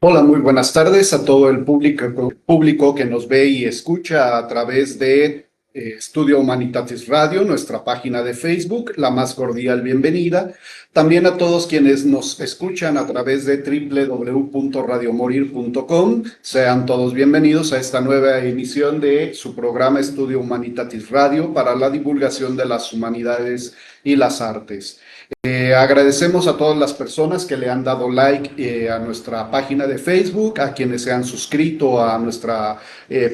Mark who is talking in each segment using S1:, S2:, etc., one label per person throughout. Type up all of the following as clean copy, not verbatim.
S1: Hola, muy buenas tardes a todo el público que nos ve y escucha a través de Estudio Humanitatis Radio, nuestra página de Facebook, la más cordial bienvenida. También a todos quienes nos escuchan a través de www.radiomorir.com, sean todos bienvenidos a esta nueva emisión de su programa Estudio Humanitatis Radio para la divulgación de las humanidades y las artes. Agradecemos a todas las personas que le han dado like a nuestra página de Facebook, a quienes se han suscrito a nuestra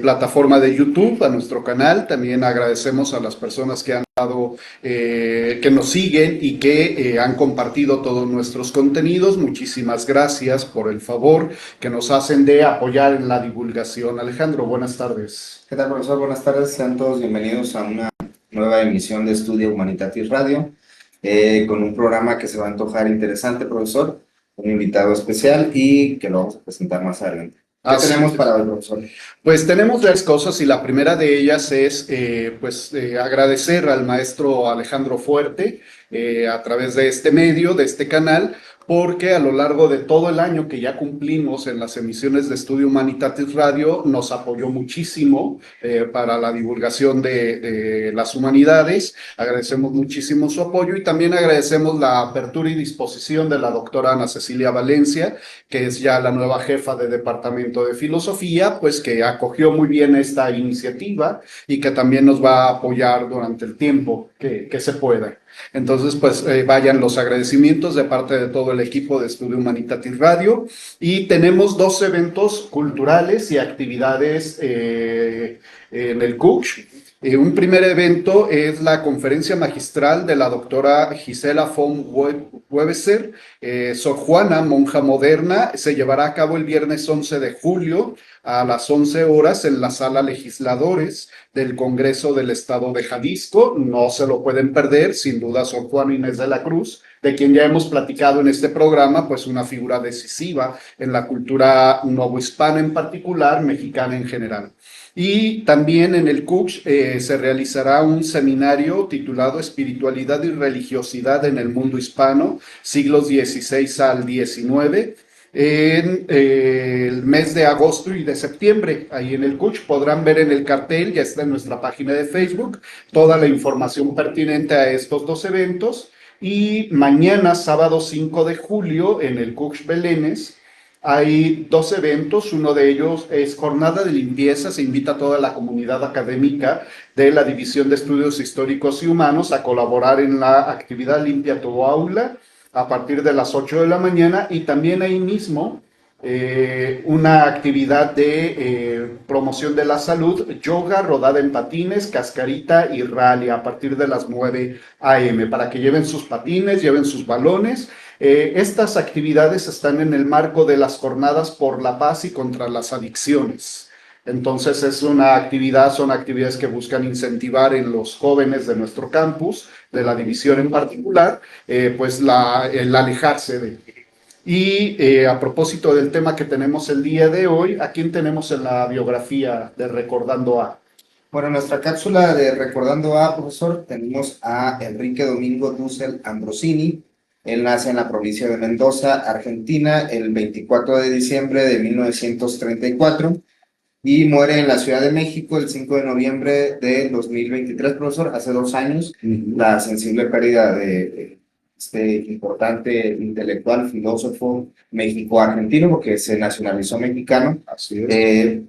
S1: plataforma de YouTube, a nuestro canal. También agradecemos a las personas que han dado, que nos siguen y que han compartido todos nuestros contenidos. Muchísimas gracias por el favor que nos hacen de apoyar en la divulgación. Alejandro, buenas tardes.
S2: ¿Qué tal, profesor? Buenas tardes. Sean todos bienvenidos a una nueva emisión de Estudio Humanitatis Radio. Con un programa que se va a antojar interesante, profesor, un invitado especial y que lo vamos a presentar más adelante. ¿Qué tenemos para hoy, profesor?
S1: Pues tenemos varias cosas y la primera de ellas es agradecer al maestro Alejandro Fuerte a través de este medio, de este canal, porque a lo largo de todo el año que ya cumplimos en las emisiones de Estudio Humanitatis Radio, nos apoyó muchísimo para la divulgación de las humanidades. Agradecemos muchísimo su apoyo y también agradecemos la apertura y disposición de la doctora Ana Cecilia Valencia, que es ya la nueva jefa de Departamento de Filosofía, pues que acogió muy bien esta iniciativa y que también nos va a apoyar durante el tiempo que se pueda. Entonces, pues vayan los agradecimientos de parte de todo el equipo de Estudio Humanitatis Radio y tenemos dos eventos culturales y actividades en el CUCH. Un primer evento es la conferencia magistral de la doctora Gisela von Webeser, Sor Juana, monja moderna. Se llevará a cabo el viernes 11 de julio a las 11 horas en la sala Legisladores del Congreso del Estado de Jalisco. No se lo pueden perder, sin duda, Sor Juana Inés de la Cruz, de quien ya hemos platicado en este programa, pues una figura decisiva en la cultura novohispana en particular, mexicana en general. Y también en el CUCH se realizará un seminario titulado Espiritualidad y Religiosidad en el Mundo Hispano, siglos XVI al XIX, en el mes de agosto y de septiembre. Ahí en el CUCH podrán ver en el cartel, ya está en nuestra página de Facebook, toda la información pertinente a estos dos eventos. Y mañana, sábado 5 de julio, en el CUCH Belénes, hay dos eventos. Uno de ellos es jornada de limpieza. Se invita a toda la comunidad académica de la División de Estudios Históricos y Humanos a colaborar en la actividad Limpia tu Aula a partir de las 8 de la mañana, y también ahí mismo una actividad de promoción de la salud, yoga, rodada en patines, cascarita y rally a partir de las 9 a.m. para que lleven sus patines, lleven sus balones. Estas actividades están en el marco de las jornadas por la paz y contra las adicciones. Entonces son actividades que buscan incentivar en los jóvenes de nuestro campus, de la división en particular, pues el alejarse de. Y a propósito del tema que tenemos el día de hoy, ¿a quién tenemos en la biografía de Recordando a?
S2: Bueno, en nuestra cápsula de Recordando a, profesor, tenemos a Enrique Domingo Dussel Ambrosini. Él nace en la provincia de Mendoza, Argentina, el 24 de diciembre de 1934 y muere en la Ciudad de México el 5 de noviembre de 2023, profesor, hace 2 años. La sensible pérdida de este importante intelectual, filósofo México-argentino, porque se nacionalizó mexicano.
S1: Así es.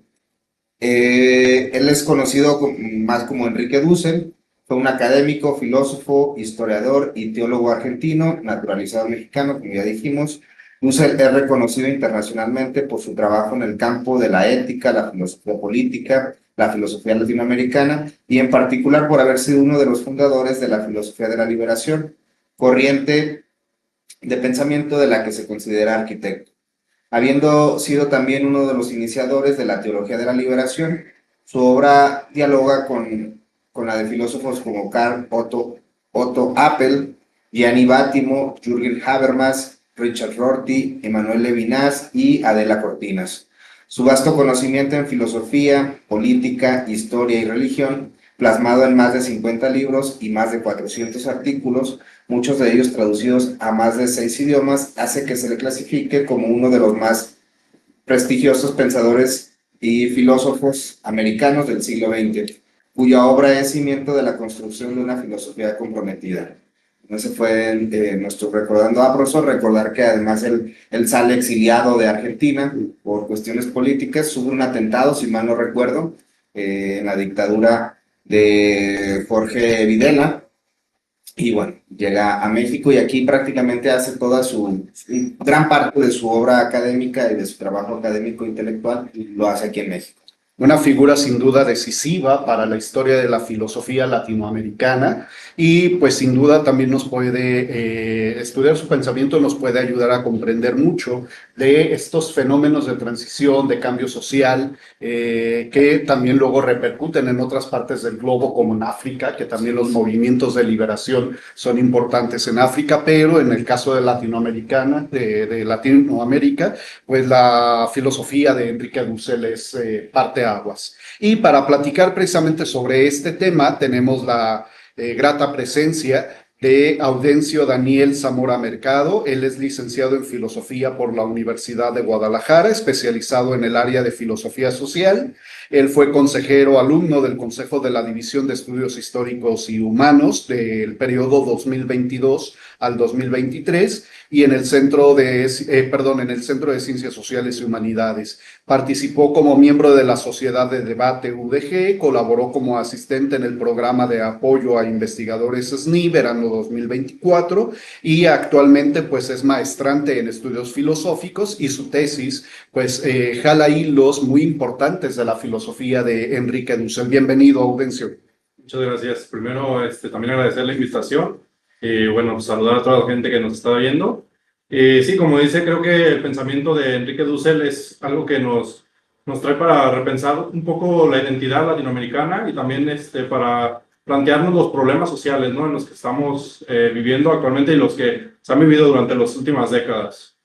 S2: Él es conocido más como Enrique Dussel. Fue un académico, filósofo, historiador y teólogo argentino, naturalizado mexicano, como ya dijimos. Dussel es reconocido internacionalmente por su trabajo en el campo de la ética, la filosofía política, la filosofía latinoamericana y en particular por haber sido uno de los fundadores de la filosofía de la liberación, corriente de pensamiento de la que se considera arquitecto. Habiendo sido también uno de los iniciadores de la teología de la liberación, su obra dialoga con la de filósofos como Karl Otto Appel, Gianni Battimo, Jürgen Habermas, Richard Rorty, Emmanuel Levinas y Adela Cortinas. Su vasto conocimiento en filosofía, política, historia y religión, plasmado en más de 50 libros y más de 400 artículos, muchos de ellos traducidos a más de 6 idiomas, hace que se le clasifique como uno de los más prestigiosos pensadores y filósofos americanos del siglo XX, cuya obra es cimiento de la construcción de una filosofía comprometida. Ese fue nuestro Recordando a Profesor. Recordar que además él sale exiliado de Argentina por cuestiones políticas, sufre un atentado, si mal no recuerdo, en la dictadura de Jorge Videla, y bueno, llega a México y aquí prácticamente hace gran parte de su obra académica y de su trabajo académico intelectual, lo hace aquí en México.
S1: Una figura sin duda decisiva para la historia de la filosofía latinoamericana y pues sin duda también nos puede, estudiar su pensamiento nos puede ayudar a comprender mucho de estos fenómenos de transición, de cambio social, que también luego repercuten en otras partes del globo como en África, que también los movimientos de liberación son importantes en África, pero en el caso de de Latinoamérica, pues la filosofía de Enrique Dussel es parte aguas. Y para platicar precisamente sobre este tema, tenemos la grata presencia de Audencio Daniel Zamora Mercado. Él es licenciado en Filosofía por la Universidad de Guadalajara, especializado en el área de Filosofía Social. Él fue consejero alumno del Consejo de la División de Estudios Históricos y Humanos del periodo 2022 al 2023 y en el Centro de Ciencias Sociales y Humanidades. Participó como miembro de la Sociedad de Debate UDG, colaboró como asistente en el programa de apoyo a investigadores SNI verano 2024 y actualmente pues es maestrante en estudios filosóficos y su tesis pues jala hilos muy importantes de la filosofía de Enrique Dussel. Bienvenido, Audencio.
S3: Muchas gracias. Primero, también agradecer la invitación y bueno, pues, saludar a toda la gente que nos está viendo. Sí, como dice, creo que el pensamiento de Enrique Dussel es algo que nos trae para repensar un poco la identidad latinoamericana y también para plantearnos los problemas sociales, ¿no?, en los que estamos viviendo actualmente y los que se han vivido durante las últimas décadas.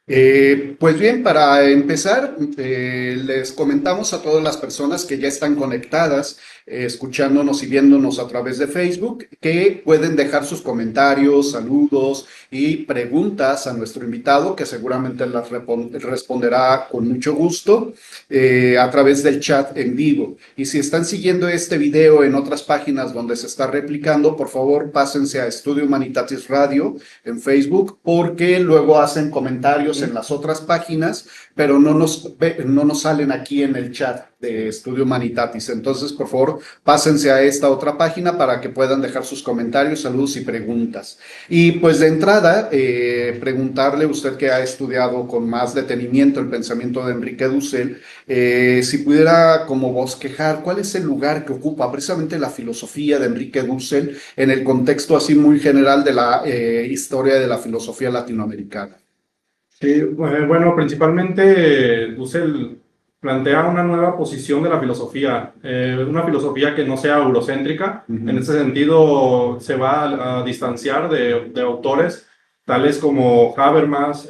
S1: Pues bien, para empezar, les comentamos a todas las personas que ya están conectadas, escuchándonos y viéndonos a través de Facebook, que pueden dejar sus comentarios, saludos y preguntas a nuestro invitado, que seguramente las responderá con mucho gusto a través del chat en vivo. Y si están siguiendo este video en otras páginas donde se está replicando, por favor, pásense a Estudio Humanitatis Radio en Facebook, porque luego hacen comentarios en las otras páginas, pero no nos salen aquí en el chat de Estudio Humanitatis. Entonces, por favor, pásense a esta otra página para que puedan dejar sus comentarios, saludos y preguntas. Y pues de entrada, preguntarle, usted que ha estudiado con más detenimiento el pensamiento de Enrique Dussel, si pudiera como bosquejar cuál es el lugar que ocupa precisamente la filosofía de Enrique Dussel en el contexto así muy general de la historia de la filosofía latinoamericana.
S3: Sí, bueno, principalmente Dussel plantea una nueva posición de la filosofía, una filosofía que no sea eurocéntrica. En ese sentido, se va a distanciar de autores tales como Habermas,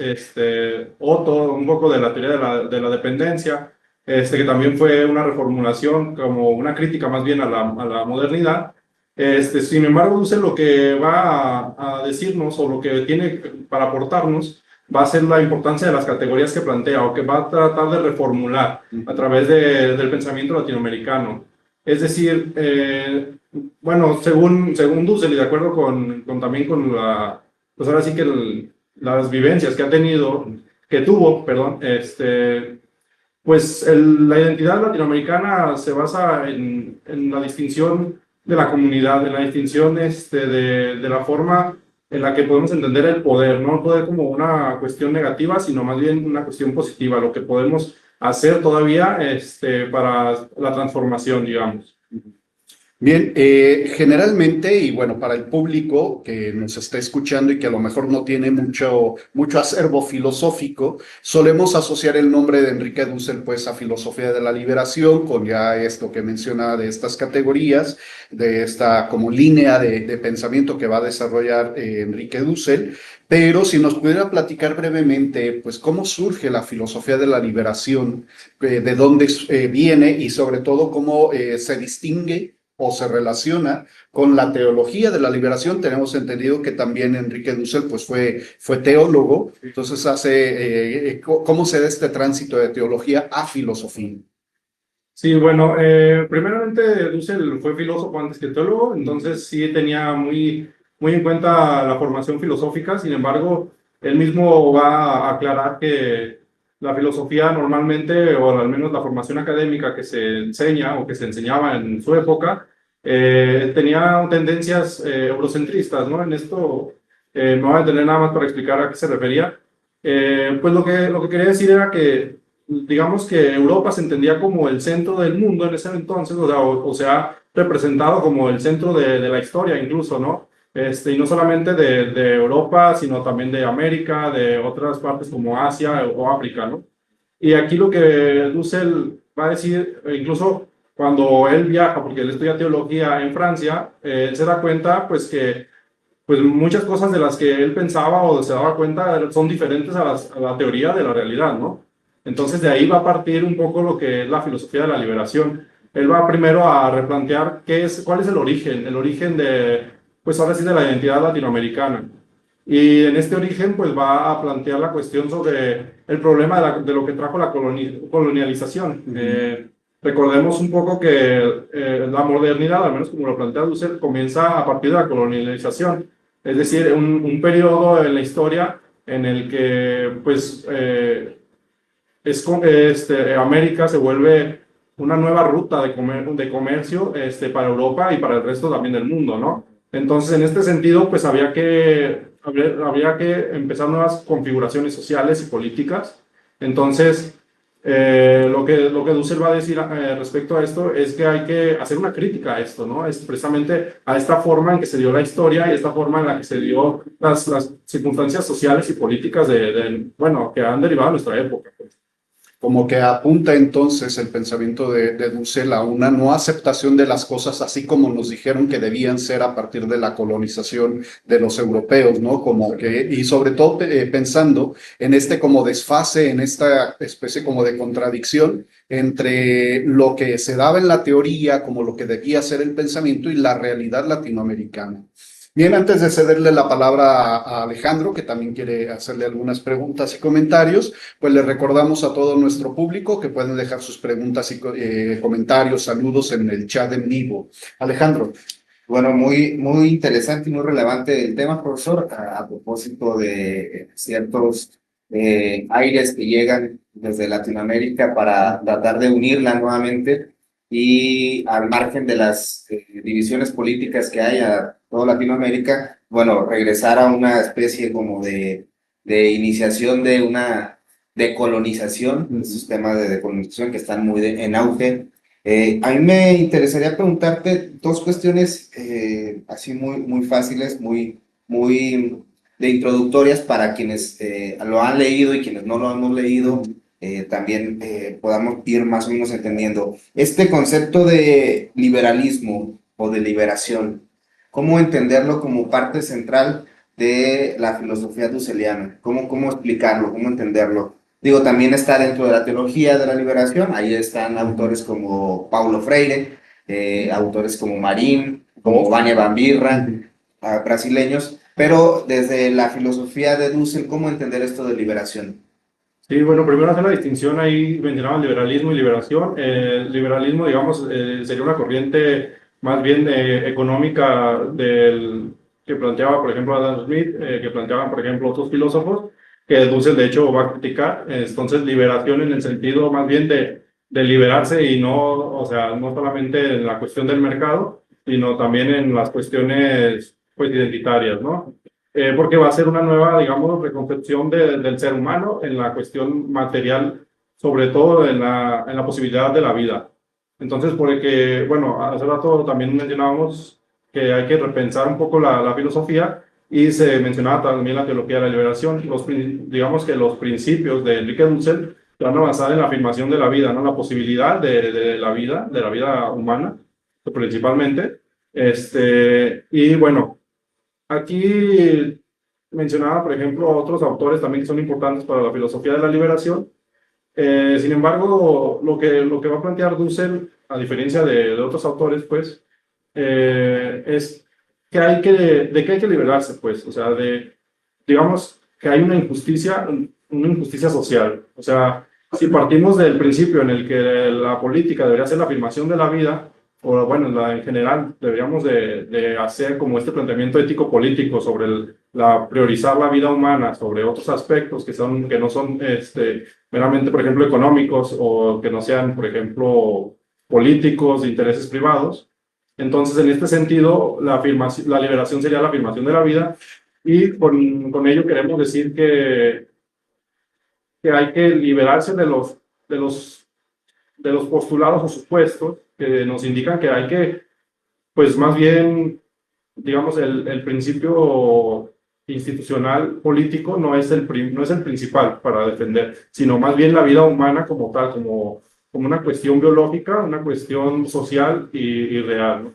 S3: Otto, un poco de la teoría de la dependencia, que también fue una reformulación, como una crítica más bien a la modernidad. Sin embargo, Dussel lo que va a decirnos, o lo que tiene para aportarnos, va a ser la importancia de las categorías que plantea o que va a tratar de reformular a través del pensamiento latinoamericano. Es decir, bueno, según Dussel y de acuerdo también con pues ahora sí que las vivencias que tuvo, pues la identidad latinoamericana se basa en la distinción de la comunidad, en la distinción de la forma en la que podemos entender el poder, no el poder como una cuestión negativa, sino más bien una cuestión positiva, lo que podemos hacer todavía para la transformación, digamos.
S1: Bien, generalmente, y bueno, para el público que nos está escuchando y que a lo mejor no tiene mucho acervo filosófico, solemos asociar el nombre de Enrique Dussel pues a filosofía de la liberación, con ya esto que menciona de estas categorías, de esta como línea de pensamiento que va a desarrollar Enrique Dussel. Pero si nos pudiera platicar brevemente, pues cómo surge la filosofía de la liberación, de dónde viene y sobre todo cómo se distingue o se relaciona con la teología de la liberación. Tenemos entendido que también Enrique Dussel pues fue teólogo, entonces ¿cómo se da este tránsito de teología a filosofía?
S3: Sí, bueno, primeramente Dussel fue filósofo antes que teólogo, entonces sí tenía muy en cuenta la formación filosófica. Sin embargo, él mismo va a aclarar que la filosofía normalmente, o al menos la formación académica que se enseña o que se enseñaba en su época, tenía tendencias eurocentristas, ¿no? En esto no voy a tener nada más para explicar a qué se refería. Pues lo que quería decir era que digamos que Europa se entendía como el centro del mundo en ese entonces, o sea, representado como el centro de la historia incluso, ¿no? Y no solamente de Europa, sino también de América, de otras partes como Asia o África, ¿no? Y aquí lo que Dussel va a decir, incluso cuando él viaja, porque él estudia teología en Francia, él se da cuenta, pues, que pues muchas cosas de las que él pensaba o se daba cuenta son diferentes a la teoría de la realidad, ¿no? Entonces de ahí va a partir un poco lo que es la filosofía de la liberación. Él va primero a replantear cuál es el origen de, pues ahora sí, de la identidad latinoamericana. Y en este origen pues va a plantear la cuestión sobre el problema de lo que trajo la colonialización. Recordemos un poco que la modernidad, al menos como lo plantea Dussel, comienza a partir de la colonialización, es decir, un periodo en la historia en el que pues, América se vuelve una nueva ruta de comercio para Europa y para el resto también del mundo, ¿no? Entonces, en este sentido, pues habría que empezar nuevas configuraciones sociales y políticas. Entonces, lo que Dussel va a decir respecto a esto es que hay que hacer una crítica a esto, ¿no? Es precisamente a esta forma en que se dio la historia y esta forma en la que se dio las circunstancias sociales y políticas bueno, que han derivado de nuestra época, pues.
S1: Como que apunta entonces el pensamiento de Dussel a una no aceptación de las cosas así como nos dijeron que debían ser a partir de la colonización de los europeos, ¿no? Como que, y sobre todo pensando en este como desfase, en esta especie como de contradicción entre lo que se daba en la teoría como lo que debía ser el pensamiento y la realidad latinoamericana. Bien, antes de cederle la palabra a Alejandro, que también quiere hacerle algunas preguntas y comentarios, pues le recordamos a todo nuestro público que pueden dejar sus preguntas y comentarios, saludos en el chat en vivo. Alejandro.
S2: Bueno, muy interesante y muy relevante el tema, profesor, a propósito de ciertos aires que llegan desde Latinoamérica para tratar de unirla nuevamente y al margen de las divisiones políticas que hay a toda Latinoamérica, bueno, regresar a una especie como de iniciación de una decolonización, esos temas de decolonización que están muy en auge. A mí me interesaría preguntarte dos cuestiones así muy fáciles, muy de introductorias para quienes lo han leído y quienes no lo hemos leído, también podamos ir más o menos entendiendo. Este concepto de liberalismo o de liberación, ¿cómo entenderlo como parte central de la filosofía dusseliana? ¿Cómo explicarlo? ¿Cómo entenderlo? Digo, también está dentro de la teología de la liberación, ahí están autores como Paulo Freire, autores como Marín, como Vania Bambirra, brasileños, pero desde la filosofía de Dussel, ¿cómo entender esto de liberación?
S3: Sí, bueno, primero hacer la distinción ahí, mencionaban liberalismo y liberación. El liberalismo, digamos, sería una corriente más bien económica que planteaba, por ejemplo, Adam Smith, que planteaban, por ejemplo, otros filósofos, que Dussel, de hecho, va a criticar. Entonces, liberación en el sentido más bien de liberarse y no, o sea, no solamente en la cuestión del mercado, sino también en las cuestiones, pues, identitarias, ¿no? Porque va a ser una nueva, digamos, reconcepción del ser humano en la cuestión material, sobre todo en la posibilidad de la vida. Entonces, porque, bueno, hace rato también mencionábamos que hay que repensar un poco la filosofía y se mencionaba también la teología de la liberación. Digamos que los principios de Enrique Dussel van a basar en la afirmación de la vida, ¿no? La posibilidad de la vida humana, principalmente. Y bueno, aquí mencionaba, por ejemplo, otros autores también que son importantes para la filosofía de la liberación. Sin embargo, lo que va a plantear Dussel, a diferencia de otros autores, pues, es que de que hay que liberarse, pues, o sea, digamos que hay una injusticia social. O sea, si partimos del principio en el que la política debería ser la afirmación de la vida, o bueno, en general deberíamos de hacer como este planteamiento ético-político sobre priorizar la vida humana sobre otros aspectos que no son meramente, por ejemplo, económicos o que no sean, por ejemplo, políticos de intereses privados. Entonces, en este sentido, la liberación sería la afirmación de la vida y con ello queremos decir que hay que liberarse de los, de los postulados o supuestos que nos indican que hay que, pues más bien, digamos, el principio institucional político no es el principal para defender, sino más bien la vida humana como tal, como una cuestión biológica, una cuestión social y real, ¿no?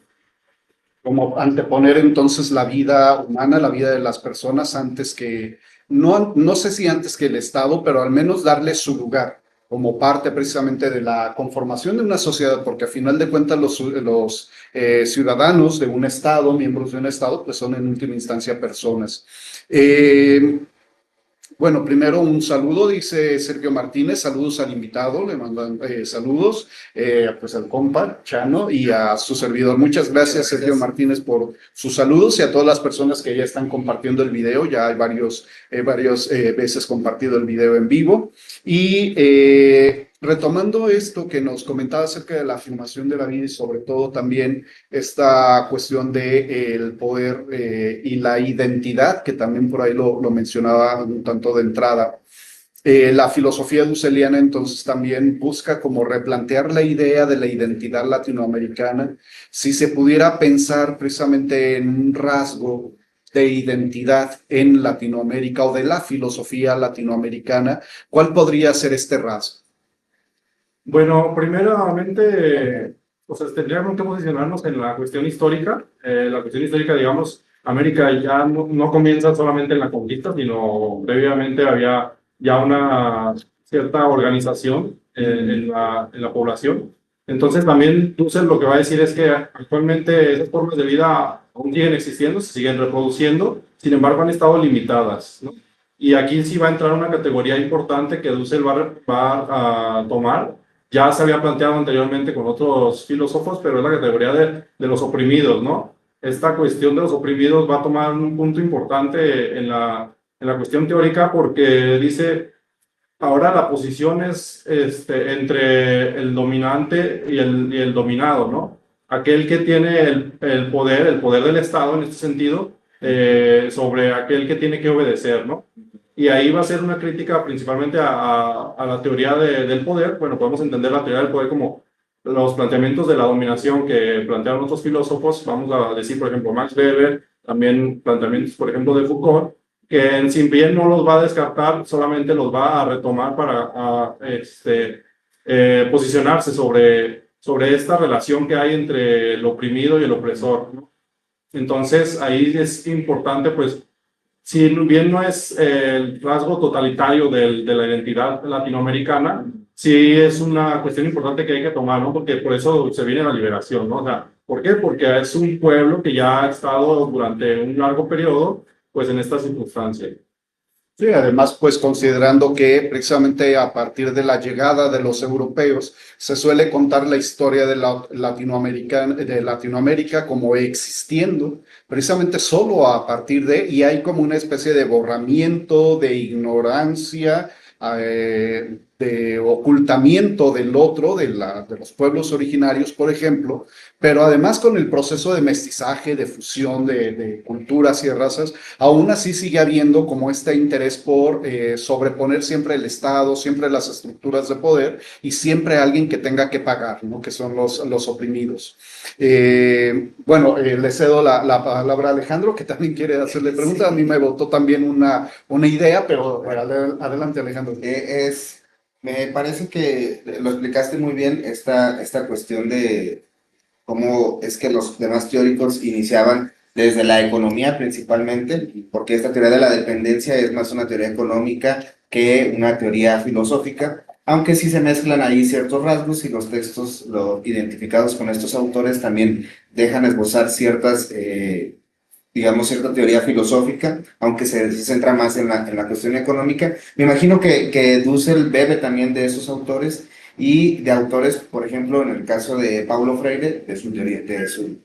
S1: Como anteponer entonces la vida humana, la vida de las personas antes que, no sé si antes que el Estado, pero al menos darle su lugar como parte precisamente de la conformación de una sociedad, porque a final de cuentas los ciudadanos de un Estado, miembros de un Estado, pues son en última instancia personas. Eh, bueno, primero un saludo, dice Sergio Martínez, saludos al invitado, le mandan saludos, pues al compa Chano y a su servidor. Muchas gracias, Sergio Martínez, por sus saludos y a todas las personas que ya están compartiendo el video. Ya hay varios veces compartido el video en vivo. Y retomando esto que nos comentaba acerca de la afirmación de la vida y sobre todo también esta cuestión de el poder y la identidad, que también por ahí lo mencionaba un tanto de entrada. La filosofía dusseliana entonces también busca como replantear la idea de la identidad latinoamericana. Si se pudiera pensar precisamente en un rasgo de identidad en Latinoamérica o de la filosofía latinoamericana, ¿cuál podría ser este rasgo?
S3: Bueno, primeramente, pues tendríamos que posicionarnos en la cuestión histórica. La cuestión histórica, digamos, América ya no comienza solamente en la conquista, sino previamente había ya una cierta organización en la población. Entonces, también Dussel lo que va a decir es que actualmente esas formas de vida aún siguen existiendo, se siguen reproduciendo, sin embargo, han estado limitadas, ¿no? Y aquí sí va a entrar una categoría importante que Dussel va a tomar. Ya se había planteado anteriormente con otros filósofos, pero es la categoría de los oprimidos, ¿no? Esta cuestión de los oprimidos va a tomar un punto importante en la cuestión teórica porque dice, ahora la posición es entre el dominante y el dominado, ¿no? Aquel que tiene el poder del Estado en este sentido, sobre aquel que tiene que obedecer, ¿no? Y ahí va a ser una crítica principalmente a la teoría del poder. Bueno, podemos entender la teoría del poder como los planteamientos de la dominación que plantearon otros filósofos. Vamos a decir, por ejemplo, Max Weber, también planteamientos, por ejemplo, de Foucault, que si bien no los va a descartar, solamente los va a retomar para posicionarse sobre esta relación que hay entre el oprimido y el opresor, ¿no? Entonces, ahí es importante, pues, si bien no es el rasgo totalitario de la identidad latinoamericana, sí es una cuestión importante que hay que tomar, ¿no? Porque por eso se viene la liberación, ¿no? O sea, ¿por qué? Porque es un pueblo que ya ha estado durante un largo periodo, pues, en esta circunstancia.
S1: Sí, además, pues considerando que precisamente a partir de la llegada de los europeos se suele contar la historia de Latinoamérica como existiendo, precisamente solo a partir y hay como una especie de borramiento, de ignorancia, de ocultamiento del otro, de los pueblos originarios, por ejemplo, pero además con el proceso de mestizaje, de fusión de culturas y razas, aún así sigue habiendo como este interés por sobreponer siempre el Estado, siempre las estructuras de poder y siempre alguien que tenga que pagar, ¿no? Que son los oprimidos. Bueno, le cedo la palabra a Alejandro, que también quiere hacerle preguntas. A mí me botó también una idea, pero adelante, Alejandro.
S2: Me parece que lo explicaste muy bien, esta cuestión de cómo es que los demás teóricos iniciaban desde la economía principalmente, porque esta teoría de la dependencia es más una teoría económica que una teoría filosófica. aunque sí se mezclan ahí ciertos rasgos y los textos identificados con estos autores también dejan esbozar ciertas, digamos, cierta teoría filosófica, aunque se centra más en la cuestión económica. Me imagino que Dussel bebe también de esos autores y de autores, por ejemplo, en el caso de Paulo Freire, de su teoría,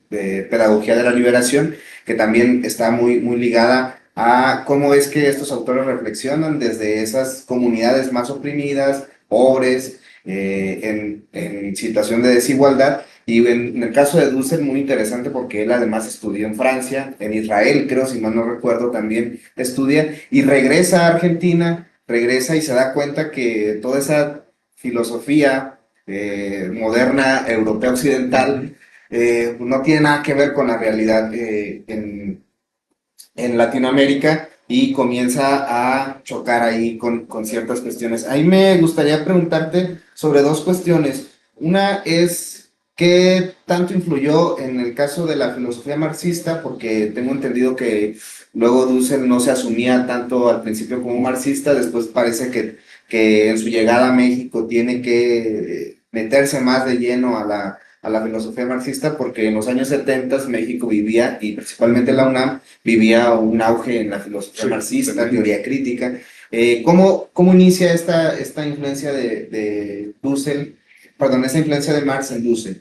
S2: de Pedagogía de la Liberación, que también está muy ligada a cómo es que estos autores reflexionan desde esas comunidades más oprimidas, pobres, en situación de desigualdad. Y en el caso de Dussel, muy interesante porque él además estudió en Francia, en Israel, creo, si mal no recuerdo, también estudia, y regresa a Argentina, regresa y se da cuenta que toda esa filosofía moderna, europea occidental, no tiene nada que ver con la realidad en Latinoamérica y comienza a chocar ahí con ciertas cuestiones. Ahí me gustaría preguntarte sobre dos cuestiones. Una es, ¿qué tanto influyó en el caso de la filosofía marxista? Porque tengo entendido que luego Dussel no se asumía tanto al principio como marxista, después parece que en su llegada a México tiene que meterse más de lleno a la filosofía marxista, porque en los años 70 México vivía, y principalmente la UNAM, vivía un auge en la filosofía marxista, teoría crítica. ¿Cómo inicia esta influencia de Dussel, perdón, esta influencia de Marx en Dussel?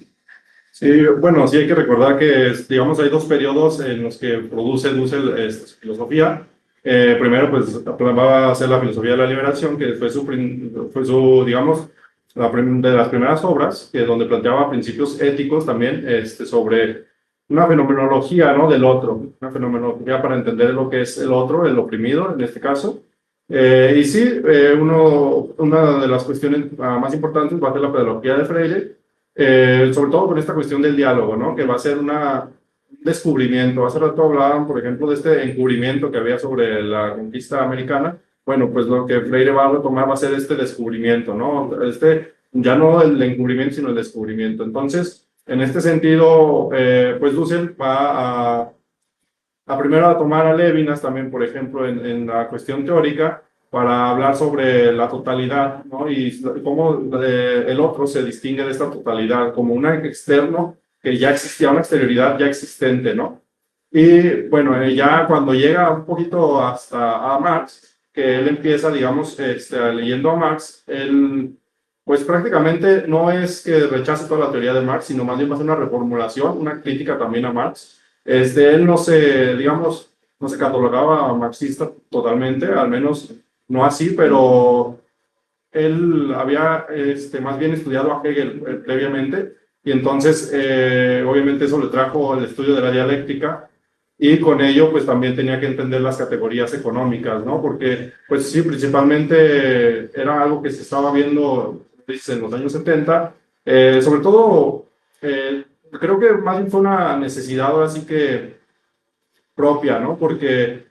S3: Sí, bueno, sí hay que recordar que, digamos, hay dos periodos en los que produce Dussel su filosofía. Primero, pues, va a ser la filosofía de la liberación, que fue su, digamos, de las primeras obras, que donde planteaba principios éticos también sobre una fenomenología, ¿no?, del otro, una fenomenología para entender lo que es el otro, el oprimido, en este caso. Y sí, una de las cuestiones más importantes va a ser la pedagogía de Freire, sobre todo con esta cuestión del diálogo, ¿no?, que va a ser un descubrimiento. Hace rato hablaban, por ejemplo, de este encubrimiento que había sobre la conquista americana. Bueno, pues lo que Freire va a retomar va a ser este descubrimiento, ¿no? Ya no el encubrimiento, sino el descubrimiento. Entonces, en este sentido, pues Dussel va a primero a tomar a Levinas también, por ejemplo, en la cuestión teórica, para hablar sobre la totalidad, ¿no? Y cómo el otro se distingue de esta totalidad, como un externo que ya existía, una exterioridad ya existente, ¿no? Y bueno, ya cuando llega un poquito hasta a Marx, que él empieza, digamos, leyendo a Marx, él, pues prácticamente no es que rechace toda la teoría de Marx, sino más bien va a hacer una reformulación, una crítica también a Marx. Él no se, digamos, no se catalogaba marxista totalmente, al menos no así, pero él había más bien estudiado a Hegel previamente, y entonces obviamente eso le trajo el estudio de la dialéctica, y con ello pues también tenía que entender las categorías económicas, ¿no? Porque pues sí, principalmente era algo que se estaba viendo en los años 70, sobre todo creo que más bien fue una necesidad así que propia, ¿no? Porque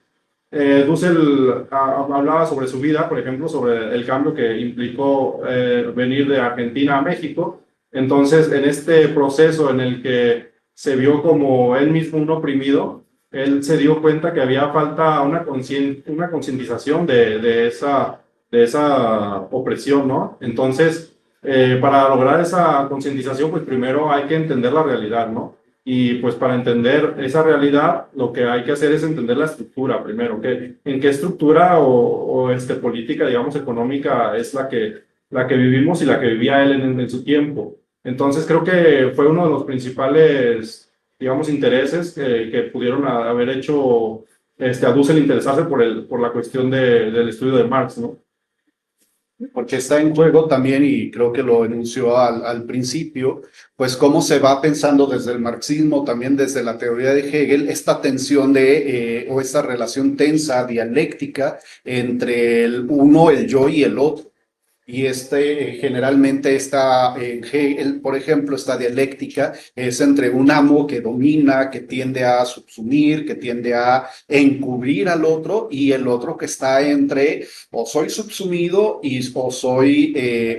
S3: Dussel hablaba sobre su vida, por ejemplo, sobre el cambio que implicó venir de Argentina a México. Entonces, en este proceso en el que se vio como él mismo un oprimido, él se dio cuenta que había falta una concientización de esa opresión, ¿no? Entonces, para lograr esa concientización, pues primero hay que entender la realidad, ¿no? Y pues para entender esa realidad, lo que hay que hacer es entender la estructura primero, en qué estructura o política, digamos, económica es la que vivimos y la que vivía él en su tiempo. Entonces creo que fue uno de los principales, digamos, intereses que pudieron haber hecho a Dussel interesarse por la cuestión del estudio de Marx, ¿no?
S1: Porque está en juego también, y creo que lo enunció al principio, pues cómo se va pensando desde el marxismo, también desde la teoría de Hegel, esta tensión o esta relación tensa, dialéctica, entre el uno, el yo y el otro. Y generalmente por ejemplo, esta dialéctica es entre un amo que domina, que tiende a subsumir, que tiende a encubrir al otro, y el otro que está entre o soy subsumido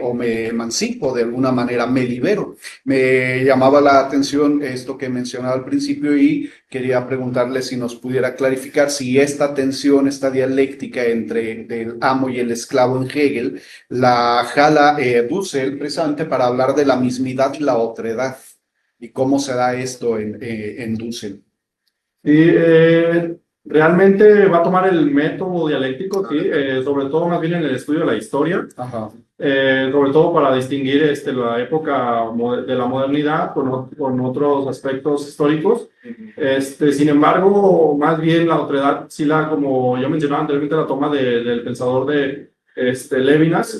S1: o me emancipo de alguna manera, me libero. Me llamaba la atención esto que mencionaba al principio, y quería preguntarle si nos pudiera clarificar si esta tensión, esta dialéctica entre el amo y el esclavo en Hegel, la jala Dussel precisamente para hablar de la mismidad y la otredad, y cómo se da esto en Dussel.
S3: Y realmente va a tomar el método dialéctico, sí, sobre todo más bien en el estudio de la historia,
S1: Ajá.
S3: sobre todo para distinguir la época de la modernidad con otros aspectos históricos. Sin embargo, más bien la otredad, sí, como yo mencionaba anteriormente, la toma del pensador de Levinas,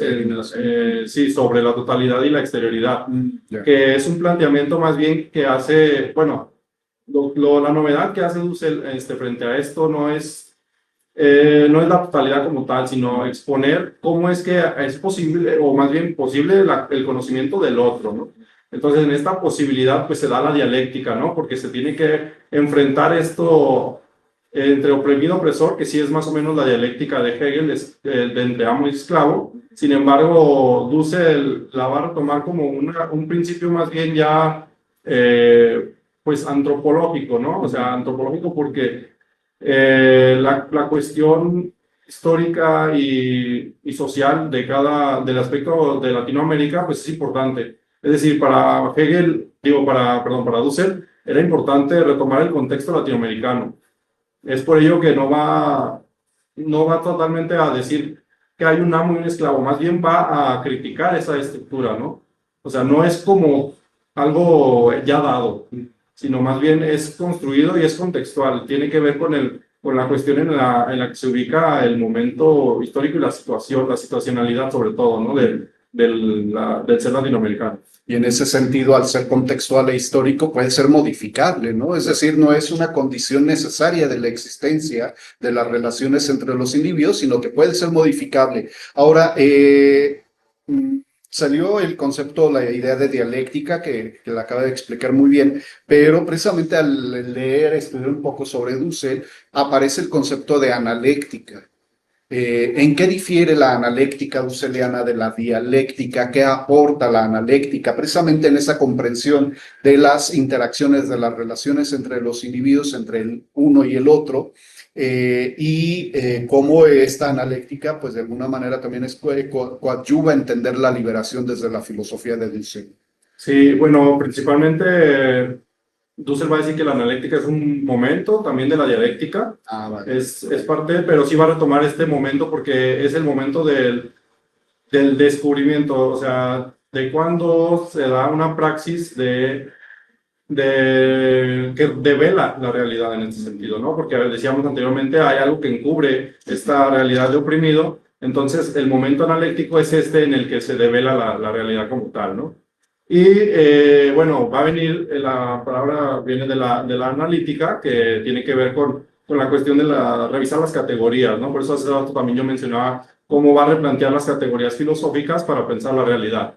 S3: sí, sobre la totalidad y la exterioridad,
S1: Yeah.
S3: que es un planteamiento más bien que hace, bueno, la novedad que hace Dussel frente a esto no es la totalidad como tal, sino exponer cómo es que es posible, o más bien posible, el conocimiento del otro, ¿no? Entonces, en esta posibilidad, pues se da la dialéctica, ¿no? Porque se tiene que enfrentar esto entre oprimido y opresor, que sí es más o menos la dialéctica de Hegel, de entre amo y esclavo. Sin embargo, Dussel la va a retomar como un principio más bien ya, pues antropológico, ¿no? O sea, antropológico porque la cuestión histórica y social del aspecto de Latinoamérica, pues es importante. Es decir, para Hegel, para Dussel, era importante retomar el contexto latinoamericano. Es por ello que no va totalmente a decir que hay un amo y un esclavo, más bien va a criticar esa estructura, ¿no? O sea, no es como algo ya dado, sino más bien es construido y es contextual. Tiene que ver con la cuestión en la que se ubica el momento histórico y la situacionalidad sobre todo, ¿no? Del ser latinoamericano.
S1: Y en ese sentido, al ser contextual e histórico, puede ser modificable, ¿no? Es decir, no es una condición necesaria de la existencia de las relaciones entre los individuos, sino que puede ser modificable. Ahora, salió el concepto, la idea de dialéctica, que la acaba de explicar muy bien, pero precisamente al leer, estudiar un poco sobre Dussel, aparece el concepto de analéctica. ¿En qué difiere la analéctica dusseliana de la dialéctica? ¿Qué aporta la analéctica? Precisamente en esa comprensión de las interacciones, de las relaciones entre los individuos, entre el uno y el otro, cómo esta analéctica, pues de alguna manera también coadyuva a entender la liberación desde la filosofía de Dussel.
S3: Sí, bueno, principalmente Dussel va a decir que la analéctica es un momento también de la dialéctica.
S1: Ah, vale.
S3: Es parte, pero sí va a retomar este momento porque es el momento del descubrimiento, o sea, de cuando se da una praxis que devela la realidad en este sentido, ¿no? Porque decíamos anteriormente, hay algo que encubre esta realidad de oprimido, entonces el momento analéctico es en el que se devela la realidad como tal, ¿no? Y bueno, va a venir, la palabra viene de la analítica, que tiene que ver con la cuestión de revisar las categorías, ¿no? Por eso hace rato también yo mencionaba cómo va a replantear las categorías filosóficas para pensar la realidad.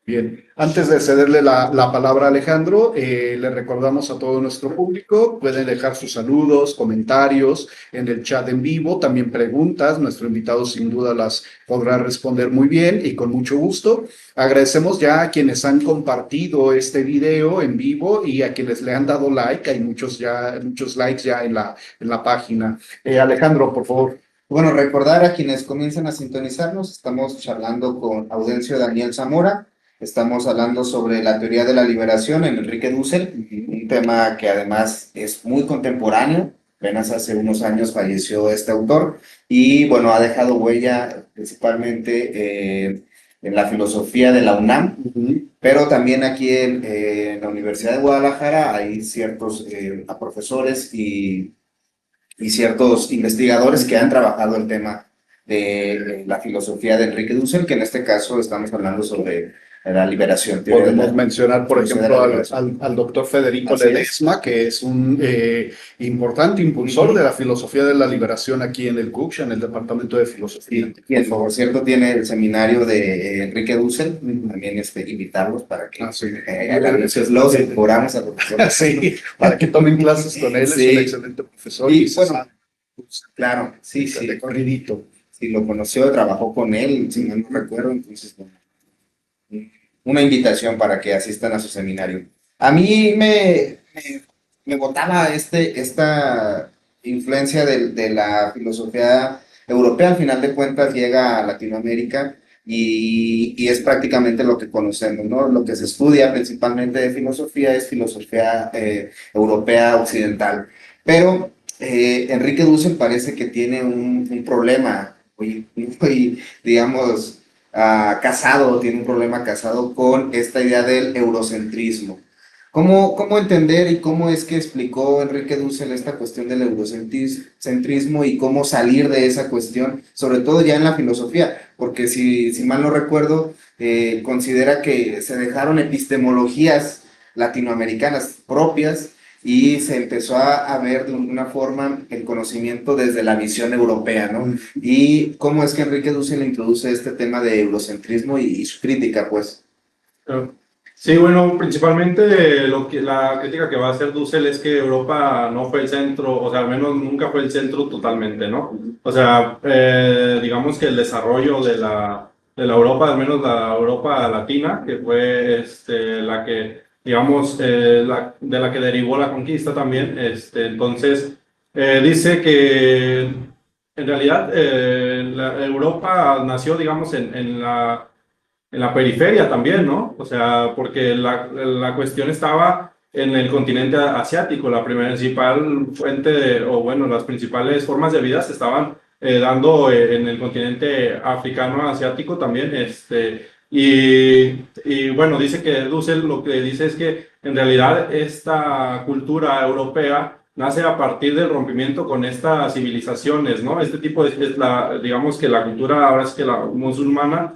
S1: Bien, antes de cederle la palabra a Alejandro, le recordamos a todo nuestro público, pueden dejar sus saludos, comentarios en el chat en vivo, también preguntas, nuestro invitado sin duda las podrá responder muy bien y con mucho gusto. Agradecemos ya a quienes han compartido este video en vivo y a quienes le han dado like, hay muchos likes ya en la página. Alejandro, por favor.
S2: Bueno, recordar a quienes comienzan a sintonizarnos, estamos charlando con Audencio Daniel Zamora. Estamos hablando sobre la teoría de la liberación en Enrique Dussel, un tema que además es muy contemporáneo. Apenas hace unos años falleció este autor y, bueno, ha dejado huella principalmente en la filosofía de la UNAM, pero también aquí en la Universidad de Guadalajara hay ciertos profesores y ciertos investigadores que han trabajado el tema de la filosofía de Enrique Dussel, que en este caso estamos hablando sobre la liberación.
S1: Podemos mencionar, por ejemplo,
S2: al
S1: al doctor Federico
S2: Así es.
S1: Ledesma, que es un importante impulsor de la filosofía de la liberación aquí en el CUCH, en el Departamento de Filosofía.
S2: Quien, por cierto, tiene el seminario de Enrique Dussel, también invitarlos para que los incorporamos a los
S1: sí, para que tomen clases con él,
S2: Sí.
S1: es un excelente profesor.
S2: Y bueno, claro, sí,
S1: de corridito.
S2: Sí, lo conoció, trabajó con él, si no recuerdo, entonces, bueno, una invitación para que asistan a su seminario. A mí me me botaba esta influencia de la filosofía europea. Al final de cuentas llega a Latinoamérica y es prácticamente lo que conocemos, ¿no? Lo que se estudia principalmente de filosofía es filosofía europea occidental. Pero Enrique Dussel parece que tiene un problema, muy, digamos, tiene un problema casado con esta idea del eurocentrismo. ¿Cómo entender y cómo es que explicó Enrique Dussel esta cuestión del eurocentrismo y cómo salir de esa cuestión, sobre todo ya en la filosofía? Porque si mal no recuerdo, considera que se dejaron epistemologías latinoamericanas propias y se empezó a ver de alguna forma el conocimiento desde la visión europea, ¿no? Y cómo es que Enrique Dussel introduce este tema de eurocentrismo y su crítica, pues.
S3: Claro. Sí, bueno, principalmente la crítica que va a hacer Dussel es que Europa no fue el centro, o sea, al menos nunca fue el centro totalmente, ¿no? O sea, digamos que el desarrollo de la Europa, al menos la Europa latina, que fue la que, digamos, de la que derivó la conquista también, entonces, dice que en realidad la Europa nació, digamos, en la periferia también, ¿no? O sea, porque la cuestión estaba en el continente asiático. La principal fuente, o bueno, las principales formas de vida se estaban dando en el continente africano, asiático también. Y bueno, dice que Dussel lo que dice es que en realidad esta cultura europea nace a partir del rompimiento con estas civilizaciones, ¿no? Este tipo digamos que la cultura, ahora es que la musulmana,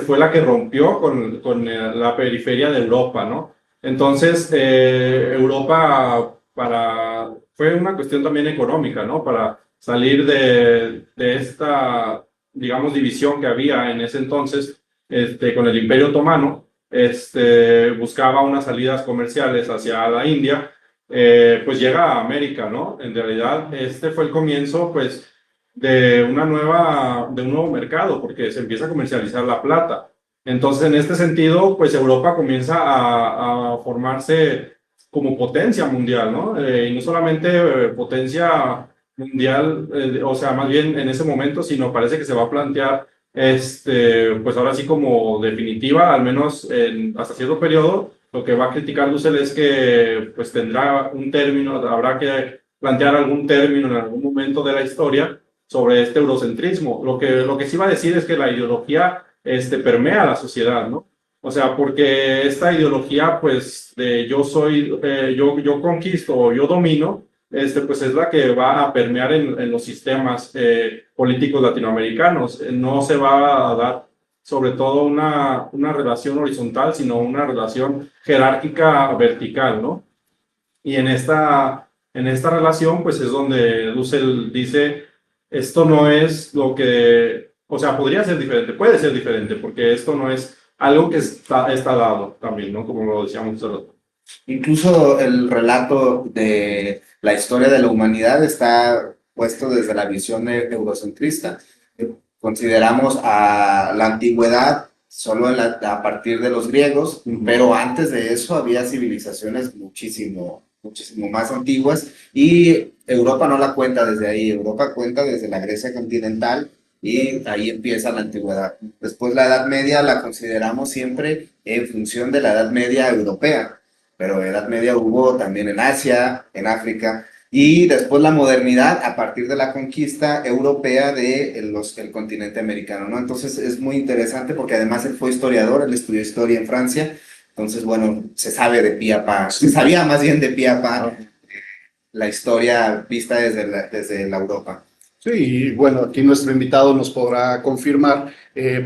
S3: fue la que rompió con la periferia de Europa, ¿no? Entonces, Europa fue una cuestión también económica, ¿no? Para salir de esta, digamos, división que había en ese entonces con el Imperio Otomano, buscaba unas salidas comerciales hacia la India, pues llega a América, ¿no? En realidad, este fue el comienzo, pues, de un nuevo mercado, porque se empieza a comercializar la plata. Entonces, en este sentido, pues Europa comienza a formarse como potencia mundial, ¿no? Y no solamente potencia mundial, o sea, más bien en ese momento, sino parece que se va a plantear, pues ahora sí como definitiva, al menos hasta cierto periodo. Lo que va a criticar Dussel es que pues tendrá un término, habrá que plantear algún término en algún momento de la historia sobre este eurocentrismo. Lo que sí va a decir es que la ideología permea la sociedad, ¿no? O sea, porque esta ideología, pues, de yo conquisto o yo domino, pues es la que va a permear en los sistemas políticos latinoamericanos. No se va a dar sobre todo una relación horizontal, sino una relación jerárquica vertical, ¿no? Y en esta relación, pues es donde Dussel dice, esto no es lo que, o sea, podría ser diferente, puede ser diferente, porque esto no es algo que está dado también, ¿no? Como lo decíamos nosotros.
S2: Incluso el relato de la historia de la humanidad está puesto desde la visión eurocentrista. Consideramos a la antigüedad solo a partir de los griegos, pero antes de eso había civilizaciones muchísimo más antiguas y Europa no la cuenta desde ahí. Europa cuenta desde la Grecia continental y ahí empieza la antigüedad. Después la Edad Media la consideramos siempre en función de la Edad Media europea, pero Edad Media hubo también en Asia, en África, y después la modernidad a partir de la conquista europea del continente americano, ¿no? Entonces es muy interesante porque además él fue historiador, él estudió historia en Francia, entonces, bueno, se sabe de pie a pa, se sabía más bien de pie a pa la historia vista desde la Europa.
S1: Sí, y bueno, aquí nuestro invitado nos podrá confirmar,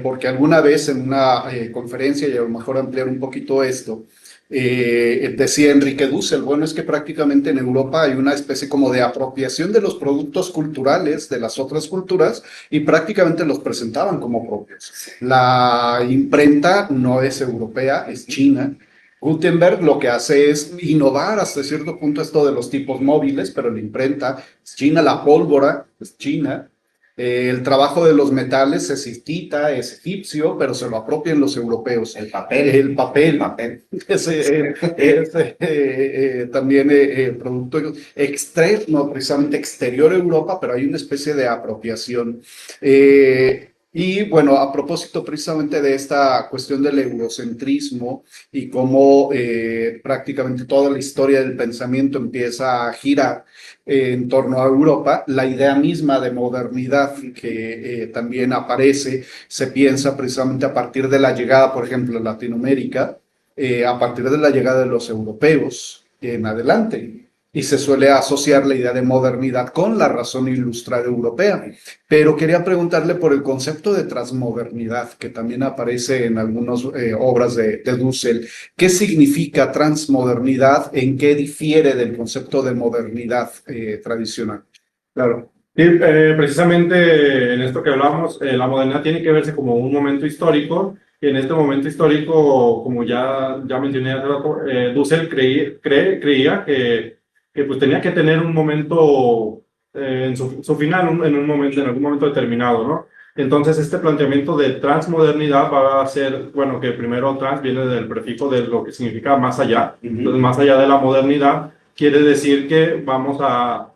S1: porque alguna vez en una conferencia, y a lo mejor ampliar un poquito esto, decía Enrique Dussel, bueno, es que prácticamente en Europa hay una especie como de apropiación de los productos culturales de las otras culturas y prácticamente los presentaban como propios. La imprenta no es europea, es china. Gutenberg lo que hace es innovar hasta cierto punto esto de los tipos móviles, pero la imprenta es china, la pólvora es china. El trabajo de los metales es hitita, es egipcio, pero se lo apropian los europeos.
S2: El papel.
S1: El papel. También producto externo, precisamente exterior a Europa, pero hay una especie de apropiación. Y bueno, a propósito precisamente de esta cuestión del eurocentrismo y cómo prácticamente toda la historia del pensamiento empieza a girar en torno a Europa, la idea misma de modernidad que también aparece, se piensa precisamente a partir de la llegada, por ejemplo, en Latinoamérica, a partir de la llegada de los europeos en adelante. Y se suele asociar la idea de modernidad con la razón ilustrada europea. Pero quería preguntarle por el concepto de transmodernidad, que también aparece en algunas obras de Dussel. ¿Qué significa transmodernidad? ¿En qué difiere del concepto de modernidad tradicional?
S3: Claro. Sí, precisamente en esto que hablábamos, la modernidad tiene que verse como un momento histórico, y en este momento histórico, como ya mencioné hace rato, Dussel creía que pues tenía que tener un momento en su final, en algún momento determinado, ¿no? Entonces, este planteamiento de transmodernidad va a ser, bueno, que primero trans viene del prefijo de lo que significa más allá. Entonces, más allá de la modernidad, quiere decir que vamos a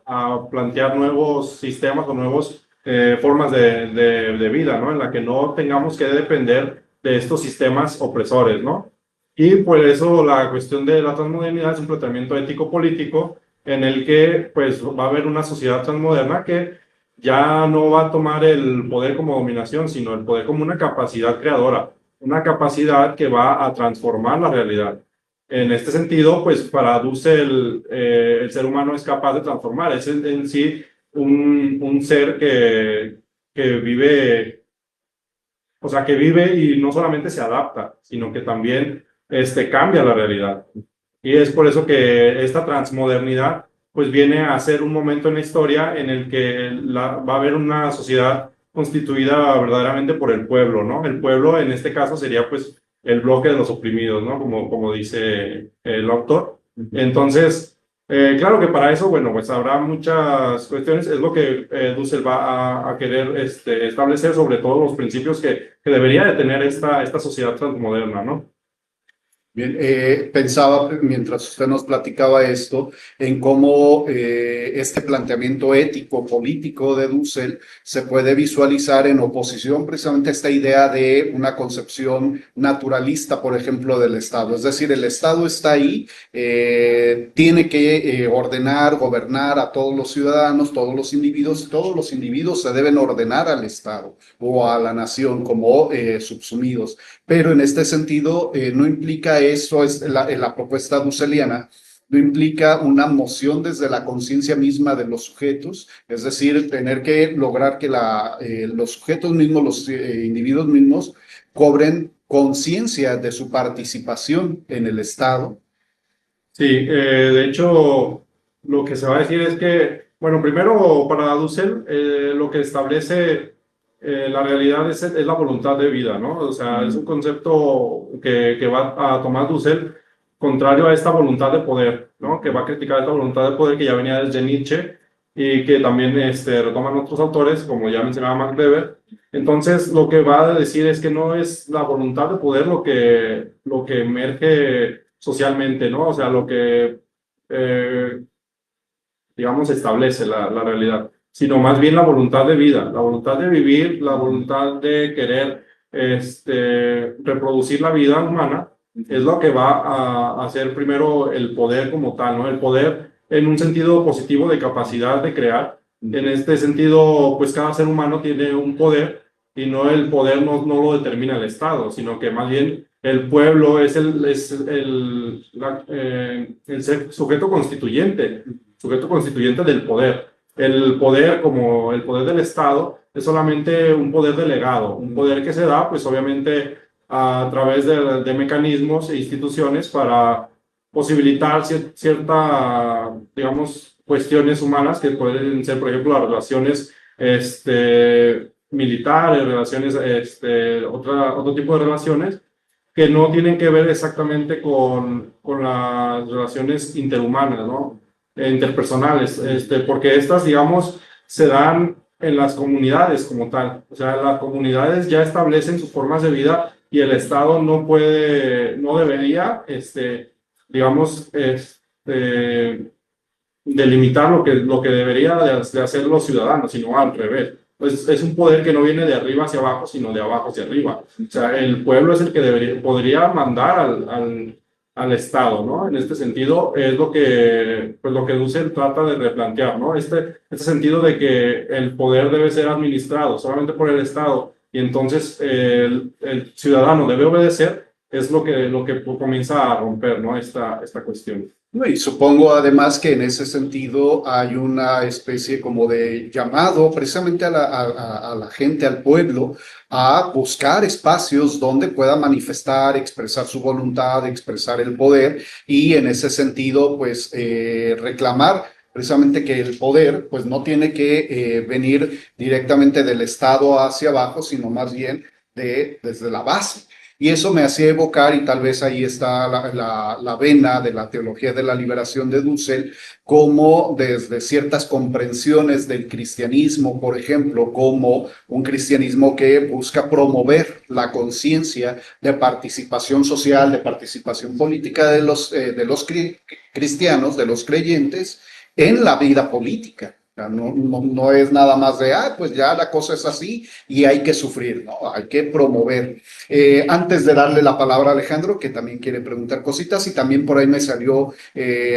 S3: plantear nuevos sistemas o nuevas formas de vida, ¿no? En la que no tengamos que depender de estos sistemas opresores, ¿no? Y por eso la cuestión de la transmodernidad es un planteamiento ético-político en el que pues va a haber una sociedad transmoderna que ya no va a tomar el poder como dominación, sino el poder como una capacidad creadora, una capacidad que va a transformar la realidad. En este sentido, pues para Dussel, el ser humano es capaz de transformar, es en sí un ser que vive, o sea, que vive y no solamente se adapta, sino que también cambia la realidad. Y es por eso que esta transmodernidad pues viene a ser un momento en la historia en el que va a haber una sociedad constituida verdaderamente por el pueblo, ¿no? El pueblo en este caso sería pues el bloque de los oprimidos, ¿no? Como dice el autor. Entonces, claro que para eso, bueno, pues habrá muchas cuestiones, es lo que Dussel va a querer establecer sobre todos los principios que debería de tener esta sociedad transmoderna, ¿no?
S1: Bien, pensaba mientras usted nos platicaba esto en cómo este planteamiento ético político de Dussel se puede visualizar en oposición precisamente a esta idea de una concepción naturalista, por ejemplo, del Estado. Es decir, el Estado está ahí, tiene que ordenar, gobernar a todos los ciudadanos, todos los individuos se deben ordenar al Estado o a la nación como subsumidos. Pero en este sentido no implica eso, es la propuesta dusseliana, no implica una moción desde la conciencia misma de los sujetos, es decir, tener que lograr que los sujetos mismos, los individuos mismos, cobren conciencia de su participación en el Estado.
S3: Sí, de hecho, lo que se va a decir es que, bueno, primero para Dussel, lo que establece la realidad es la voluntad de vida, ¿no? O sea, es un concepto que va a tomar Dussel contrario a esta voluntad de poder, ¿no? Que va a criticar esta voluntad de poder que ya venía desde Nietzsche y que también retoman otros autores, como ya mencionaba Max Weber. Entonces, lo que va a decir es que no es la voluntad de poder lo que emerge socialmente, ¿no? O sea, lo que, digamos, establece la realidad, sino más bien la voluntad de vida, la voluntad de vivir, la voluntad de querer reproducir la vida humana, es lo que va a hacer primero el poder como tal, ¿no? El poder en un sentido positivo de capacidad de crear. En este sentido, pues cada ser humano tiene un poder y no el poder no lo determina el Estado, sino que más bien el pueblo es el sujeto constituyente del poder. El poder, como el poder del Estado, es solamente un poder delegado, un poder que se da, pues obviamente, a través de mecanismos e instituciones para posibilitar cierta, digamos, cuestiones humanas que pueden ser, por ejemplo, las relaciones militares, relaciones, otro tipo de relaciones que no tienen que ver exactamente con las relaciones interhumanas, ¿no? Interpersonales, porque estas, digamos, se dan en las comunidades como tal. O sea, las comunidades ya establecen sus formas de vida y el Estado no puede, no debería, digamos, delimitar lo que debería de hacer los ciudadanos, sino al revés. Pues es un poder que no viene de arriba hacia abajo, sino de abajo hacia arriba. O sea, el pueblo es el que podría mandar al Estado, ¿no? En este sentido, es pues lo que Dussel trata de replantear, ¿no? Este sentido de que el poder debe ser administrado solamente por el Estado y entonces el ciudadano debe obedecer, es lo que comienza a romper, ¿no? Esta cuestión.
S1: No, y supongo además que en ese sentido hay una especie como de llamado precisamente a la gente, al pueblo, a buscar espacios donde pueda manifestar, expresar su voluntad, expresar el poder y en ese sentido, pues reclamar precisamente que el poder, pues no tiene que venir directamente del Estado hacia abajo, sino más bien desde la base. Y eso me hacía evocar, y tal vez ahí está la vena de la teología de la liberación de Dussel, como desde ciertas comprensiones del cristianismo, por ejemplo, como un cristianismo que busca promover la conciencia de participación social, de participación política de los cristianos, de los creyentes, en la vida política. No es nada más de, pues ya la cosa es así y hay que sufrir, ¿no? Hay que promover. Antes de darle la palabra a Alejandro, que también quiere preguntar cositas, y también por ahí me salió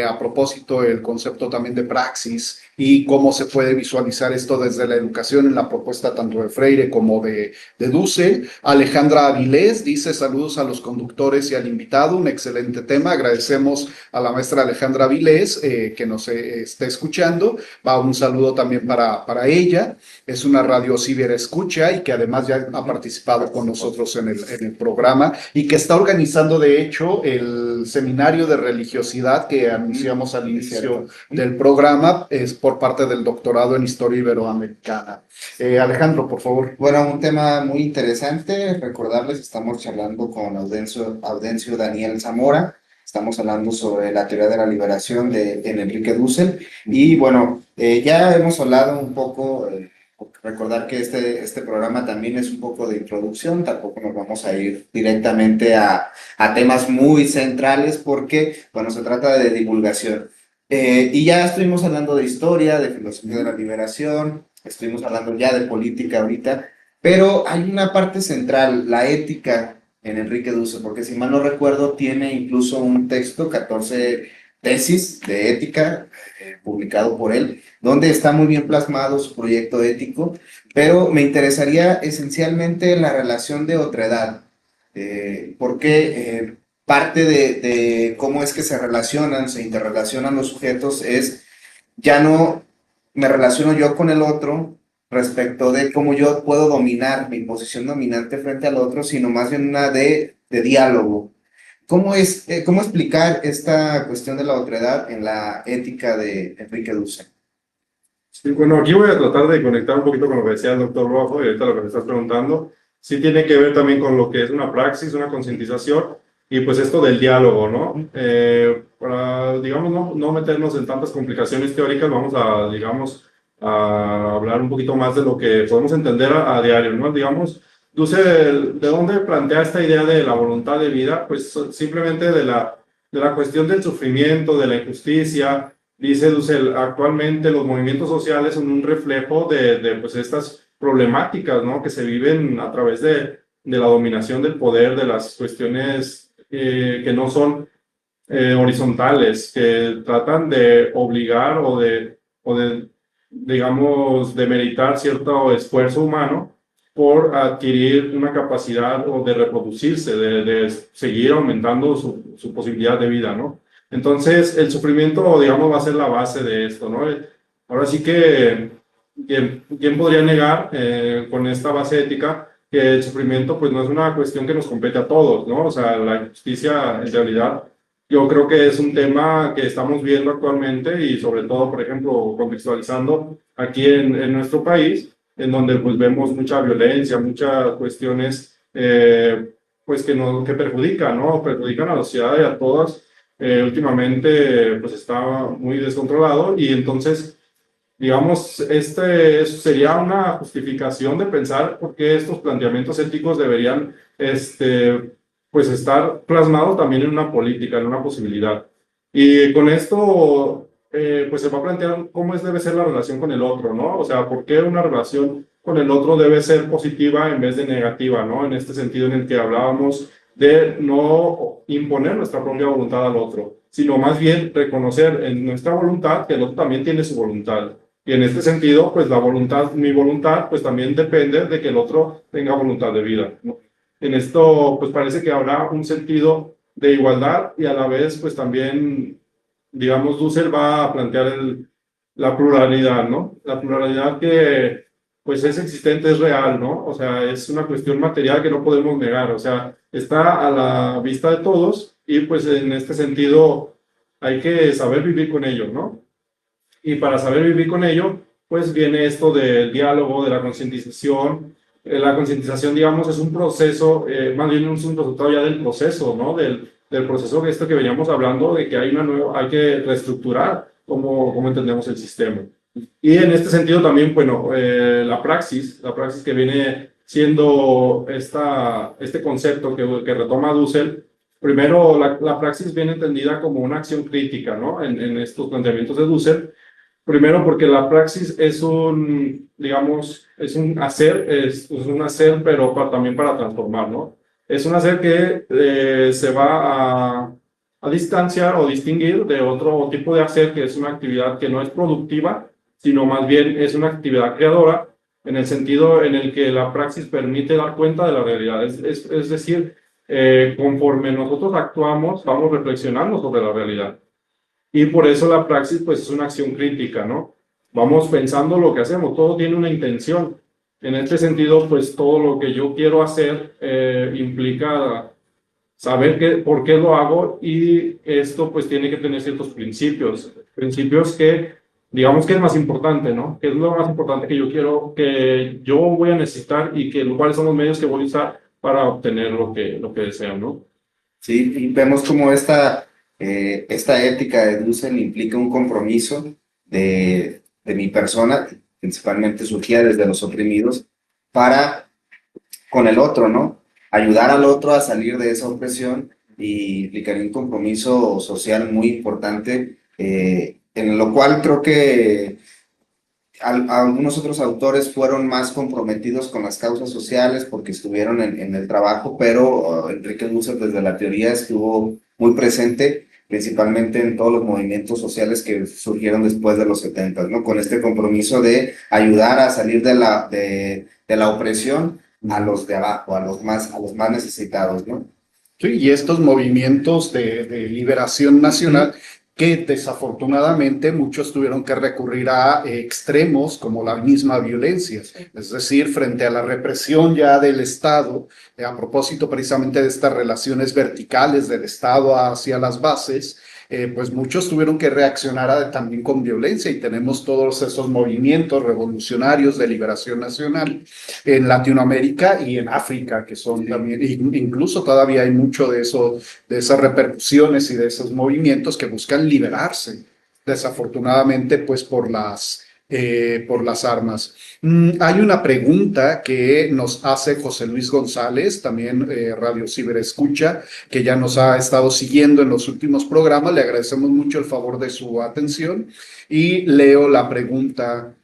S1: a propósito el concepto también de praxis y cómo se puede visualizar esto desde la educación en la propuesta tanto de Freire como de Dussel. Alejandra Avilés dice saludos a los conductores y al invitado, un excelente tema. Agradecemos a la maestra Alejandra Avilés que nos esté escuchando. Va un saludo también para ella. Es una radio ciberescucha y que además ya ha participado con nosotros en el programa y que está organizando de hecho el seminario de religiosidad que anunciamos al inicio del programa. Es por parte del doctorado en Historia Iberoamericana. Alejandro, por favor.
S2: Bueno, un tema muy interesante. Recordarles, estamos charlando con Audencio Daniel Zamora. Estamos hablando sobre la teoría de la liberación de Enrique Dussel. Y bueno, ya hemos hablado un poco, recordar que este programa también es un poco de introducción, tampoco nos vamos a ir directamente a temas muy centrales porque, bueno, se trata de divulgación. Y ya estuvimos hablando de historia, de filosofía de la liberación, estuvimos hablando ya de política ahorita, pero hay una parte central, la ética en Enrique Dussel, porque si mal no recuerdo tiene incluso un texto, 14 tesis de ética, publicado por él, donde está muy bien plasmado su proyecto ético, pero me interesaría esencialmente la relación de otredad, porque parte de cómo es que se interrelacionan los sujetos es, ya no me relaciono yo con el otro respecto de cómo yo puedo dominar mi posición dominante frente al otro, sino más bien una de diálogo. ¿Cómo explicar esta cuestión de la otredad en la ética de Enrique Dussel?
S3: Sí, bueno, aquí voy a tratar de conectar un poquito con lo que decía el doctor Rojo y ahorita lo que me estás preguntando. Sí tiene que ver también con lo que es una praxis, una concientización y pues esto del diálogo, ¿no? Para, digamos, no meternos en tantas complicaciones teóricas, vamos a, digamos, a hablar un poquito más de lo que podemos entender a diario, ¿no? Digamos, Dussel, ¿de dónde plantea esta idea de la voluntad de vida? Pues simplemente de la cuestión del sufrimiento, de la injusticia. Dice Dussel, actualmente los movimientos sociales son un reflejo de pues estas problemáticas, ¿no? Que se viven a través de la dominación del poder, de las cuestiones que no son horizontales, que tratan de obligar o de, digamos, demeritar cierto esfuerzo humano por adquirir una capacidad o de reproducirse, de seguir aumentando su posibilidad de vida, ¿no? Entonces, el sufrimiento, digamos, va a ser la base de esto, ¿no? Ahora sí que, ¿quién podría negar con esta base ética que el sufrimiento, pues, no es una cuestión que nos compete a todos, ¿no? O sea, la injusticia, en realidad, yo creo que es un tema que estamos viendo actualmente y sobre todo, por ejemplo, contextualizando aquí en nuestro país, en donde pues vemos mucha violencia, muchas cuestiones pues que perjudican, ¿no? Perjudican a la sociedad y a todas. Últimamente pues está muy descontrolado y entonces digamos, este sería una justificación de pensar por qué estos planteamientos éticos deberían, pues, estar plasmados también en una política, en una posibilidad. Y con esto, pues, se va a plantear cómo debe ser la relación con el otro, ¿no? O sea, por qué una relación con el otro debe ser positiva en vez de negativa, ¿no? En este sentido en el que hablábamos de no imponer nuestra propia voluntad al otro, sino más bien reconocer en nuestra voluntad que el otro también tiene su voluntad. Y en este sentido, pues la voluntad, mi voluntad, pues también depende de que el otro tenga voluntad de vida, ¿no? En esto, pues parece que habrá un sentido de igualdad y a la vez, pues también, digamos, Dussel va a plantear la pluralidad, ¿no? La pluralidad que, pues es existente, es real, ¿no? O sea, es una cuestión material que no podemos negar, o sea, está a la vista de todos y pues en este sentido hay que saber vivir con ello, ¿no? Y para saber vivir con ello, pues viene esto del diálogo, de la concientización. La concientización, digamos, es un proceso, más bien es un resultado ya del proceso, ¿no? Del proceso de esto que veníamos hablando, de que hay hay que reestructurar cómo entendemos el sistema. Y en este sentido también, bueno, la praxis que viene siendo este concepto que retoma Dussel, primero la praxis viene entendida como una acción crítica, ¿no? En estos planteamientos de Dussel. Primero porque la praxis es un, digamos, es un hacer, es un hacer, pero también para transformar, ¿no? Es un hacer que se va a distanciar o distinguir de otro tipo de hacer, que es una actividad que no es productiva, sino más bien es una actividad creadora, en el sentido en el que la praxis permite dar cuenta de la realidad. Es decir, conforme nosotros actuamos, vamos reflexionando sobre la realidad. Y por eso la praxis, pues, es una acción crítica, ¿no? Vamos pensando lo que hacemos, todo tiene una intención. En este sentido, pues, todo lo que yo quiero hacer implica saber por qué lo hago y esto, pues, tiene que tener ciertos principios. Principios que, digamos, que es más importante, ¿no? Que es lo más importante que yo quiero, que yo voy a necesitar y cuáles son los medios que voy a usar para obtener lo que deseo, ¿no?
S2: Sí, y vemos como esta ética de Dussel implica un compromiso de mi persona, principalmente surgía desde los oprimidos, para con el otro, ¿no? Ayudar al otro a salir de esa opresión y implicaría un compromiso social muy importante, en lo cual creo que algunos otros autores fueron más comprometidos con las causas sociales porque estuvieron en el trabajo, pero Enrique Dussel desde la teoría estuvo muy presente, principalmente en todos los movimientos sociales que surgieron después de los 70, ¿no? Con este compromiso de ayudar a salir de la opresión a los de abajo, a los más necesitados, ¿no?
S1: Sí, y estos movimientos de liberación nacional que desafortunadamente muchos tuvieron que recurrir a extremos como la misma violencia, es decir, frente a la represión ya del Estado, a propósito precisamente de estas relaciones verticales del Estado hacia las bases, pues muchos tuvieron que reaccionar también con violencia y tenemos todos esos movimientos revolucionarios de liberación nacional en Latinoamérica y en África, que son también, incluso todavía hay mucho de eso, de esas repercusiones y de esos movimientos que buscan liberarse, desafortunadamente, pues por las armas. Hay una pregunta que nos hace José Luis González, también Radio Ciberescucha, que ya nos ha estado siguiendo en los últimos programas. Le agradecemos mucho el favor de su atención y leo la pregunta.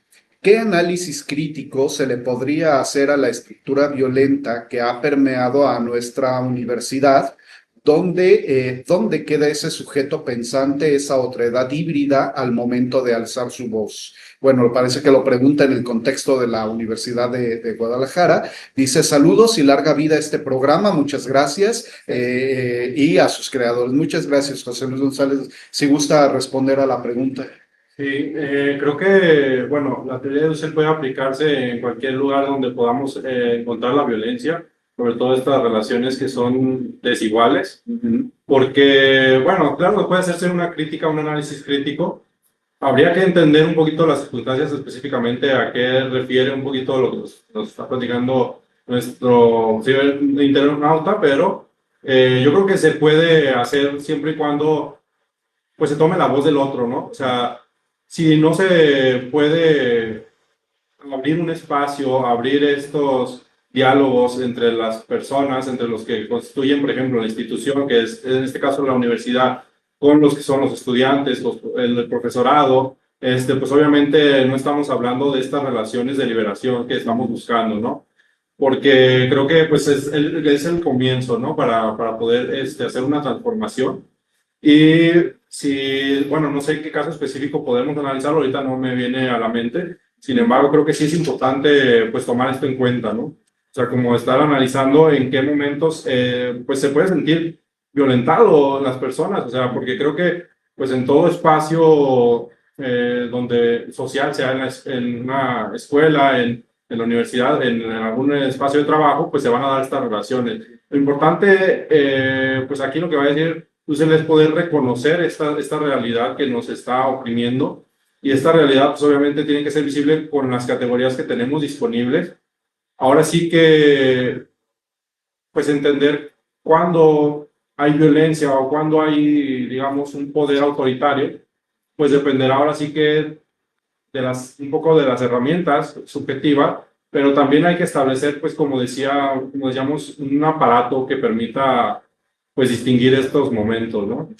S1: ¿Qué análisis crítico se le podría hacer a la estructura violenta que ha permeado a nuestra universidad? ¿Dónde queda ese sujeto pensante, esa otredad híbrida al momento de alzar su voz? Bueno, parece que lo pregunta en el contexto de la Universidad de Guadalajara. Dice, saludos y larga vida a este programa, muchas gracias, y a sus creadores. Muchas gracias, José Luis González. Si gusta responder a la pregunta.
S3: Sí, creo que, bueno, la teoría de Dussel puede aplicarse en cualquier lugar donde podamos encontrar la violencia, sobre todo estas relaciones que son desiguales, porque, bueno, claro, puede hacerse una crítica, un análisis crítico. Habría que entender un poquito las circunstancias específicamente a qué refiere un poquito lo que nos está platicando nuestro internauta, pero yo creo que se puede hacer siempre y cuando pues se tome la voz del otro, ¿no? O sea, si no se puede abrir un espacio, abrir estos diálogos entre las personas, entre los que constituyen, por ejemplo, la institución, que es en este caso la universidad, con los que son los estudiantes, el profesorado, pues obviamente no estamos hablando de estas relaciones de liberación que estamos buscando, ¿no? Porque creo que pues es el comienzo, ¿no? Para poder hacer una transformación. Y si, bueno, no sé qué caso específico podemos analizar, ahorita no me viene a la mente. Sin embargo, creo que sí es importante pues tomar esto en cuenta, ¿no? O sea, como estar analizando en qué momentos pues se puede sentir violentado las personas, o sea, porque creo que pues en todo espacio donde social, sea en una escuela, en la universidad, en algún espacio de trabajo, pues se van a dar estas relaciones. Lo importante, pues aquí lo que va a decir Dussel es poder reconocer esta realidad que nos está oprimiendo, y esta realidad pues obviamente tiene que ser visible con las categorías que tenemos disponibles. Ahora sí que pues entender cuándo hay violencia o cuándo hay, digamos, un poder autoritario, pues dependerá ahora sí que un poco de las herramientas subjetivas, pero también hay que establecer, pues como decíamos, un aparato que permita, pues distinguir estos momentos, ¿no?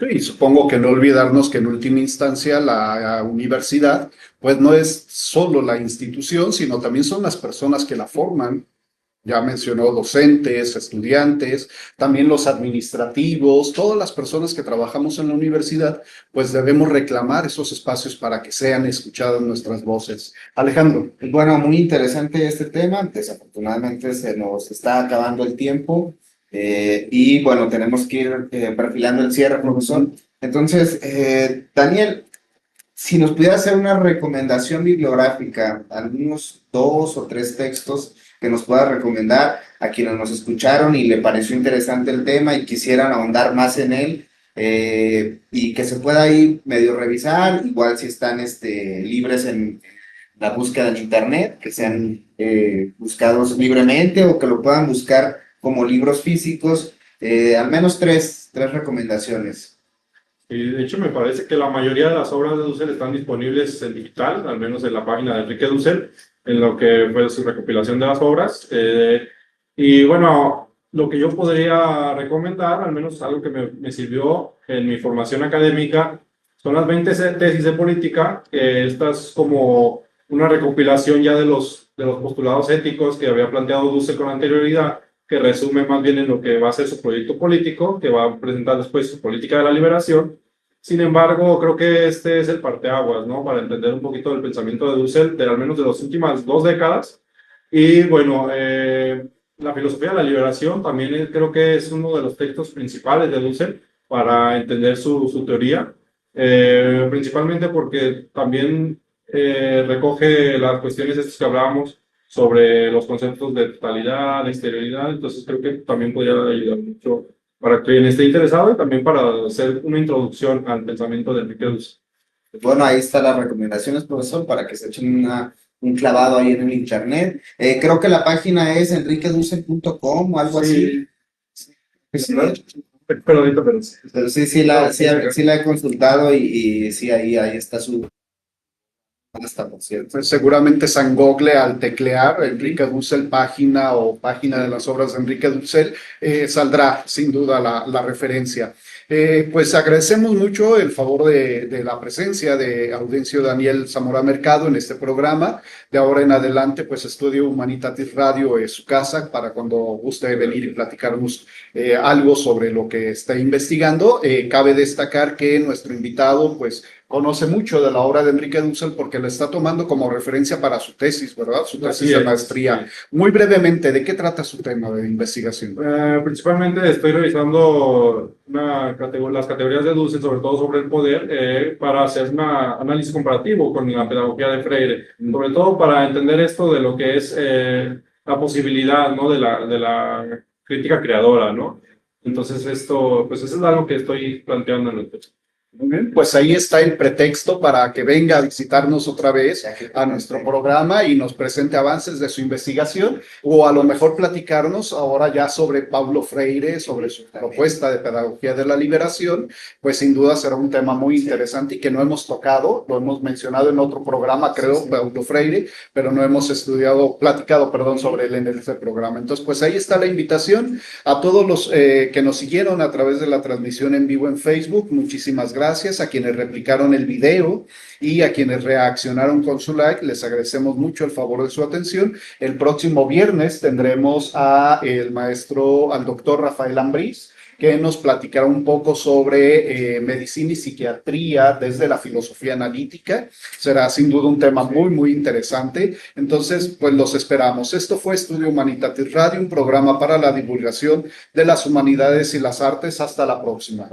S1: Y supongo que no olvidarnos que en última instancia la universidad, pues no es solo la institución, sino también son las personas que la forman. Ya mencionó docentes, estudiantes, también los administrativos, todas las personas que trabajamos en la universidad, pues debemos reclamar esos espacios para que sean escuchadas nuestras voces. Alejandro.
S2: Bueno, muy interesante este tema. Desafortunadamente se nos está acabando el tiempo y bueno, tenemos que ir perfilando el cierre, profesor. Entonces, Daniel, si nos pudiera hacer una recomendación bibliográfica, algunos 2 o 3 textos que nos pueda recomendar a quienes nos escucharon y le pareció interesante el tema y quisieran ahondar más en él, y que se pueda ahí medio revisar, igual si están libres en la búsqueda en internet, que sean buscados libremente o que lo puedan buscar como libros físicos, al menos tres recomendaciones.
S3: Y de hecho me parece que la mayoría de las obras de Dussel están disponibles en digital, al menos en la página de Enrique Dussel, en lo que fue su recopilación de las obras. Y bueno, lo que yo podría recomendar, al menos algo que me sirvió en mi formación académica, son las 20 tesis de política, que esta es como una recopilación ya de los postulados éticos que había planteado Dussel con anterioridad, que resume más bien en lo que va a ser su proyecto político, que va a presentar después su política de la liberación. Sin embargo, creo que este es el parteaguas, ¿no? Para entender un poquito del pensamiento de Dussel, de al menos de las últimas 2 décadas. Y bueno, la filosofía de la liberación también creo que es uno de los textos principales de Dussel para entender su teoría, principalmente porque también recoge las cuestiones estas que hablábamos sobre los conceptos de totalidad, de exterioridad. Entonces creo que también podría ayudar mucho para quien esté interesado y también para hacer una introducción al pensamiento de Enrique Dussel.
S2: Bueno, ahí están las recomendaciones, profesor, para que se echen un clavado ahí en el internet. Creo que la página es enriquedussel.com o algo así. Sí,
S3: Pero ahorita, pero sí.
S2: pero sí la he consultado y sí, ahí está su hasta, por cierto.
S1: Pues seguramente San Google, al teclear Enrique Dussel página o página de las obras de Enrique Dussel, saldrá sin duda la referencia. Pues agradecemos mucho el favor de la presencia de Audencio Daniel Zamora Mercado en este programa. De ahora en adelante, pues Estudio Humanitatis Radio es su casa para cuando guste venir y platicarnos algo sobre lo que está investigando. Cabe destacar que nuestro invitado, pues, conoce mucho de la obra de Enrique Dussel porque la está tomando como referencia para su tesis, ¿verdad? Su tesis de maestría.
S3: Sí.
S1: Muy brevemente, ¿de qué trata su tema de investigación?
S3: Principalmente estoy revisando las categorías de Dussel, sobre todo sobre el poder, para hacer un análisis comparativo con la pedagogía de Freire, sobre todo para entender esto de lo que es la posibilidad, ¿no? de la crítica creadora, ¿no? Entonces esto, pues eso es algo que estoy planteando en el texto.
S1: Muy bien, pues ahí está el pretexto para que venga a visitarnos otra vez a nuestro programa y nos presente avances de su investigación o a lo mejor platicarnos ahora ya sobre Paulo Freire, sobre su propuesta de pedagogía de la liberación, pues sin duda será un tema muy interesante y que no hemos tocado, lo hemos mencionado en otro programa, creo, Paulo Freire, pero no hemos platicado, perdón, sobre él en este programa. Entonces, pues ahí está la invitación a todos los que nos siguieron a través de la transmisión en vivo en Facebook. Muchísimas gracias a quienes replicaron el video y a quienes reaccionaron con su like. Les agradecemos mucho el favor de su atención. El próximo viernes tendremos al doctor Rafael Ambriz, que nos platicará un poco sobre medicina y psiquiatría desde la filosofía analítica. Será sin duda un tema muy, muy interesante. Entonces, pues los esperamos. Esto fue Estudio Humanitatis Radio, un programa para la divulgación de las humanidades y las artes. Hasta la próxima.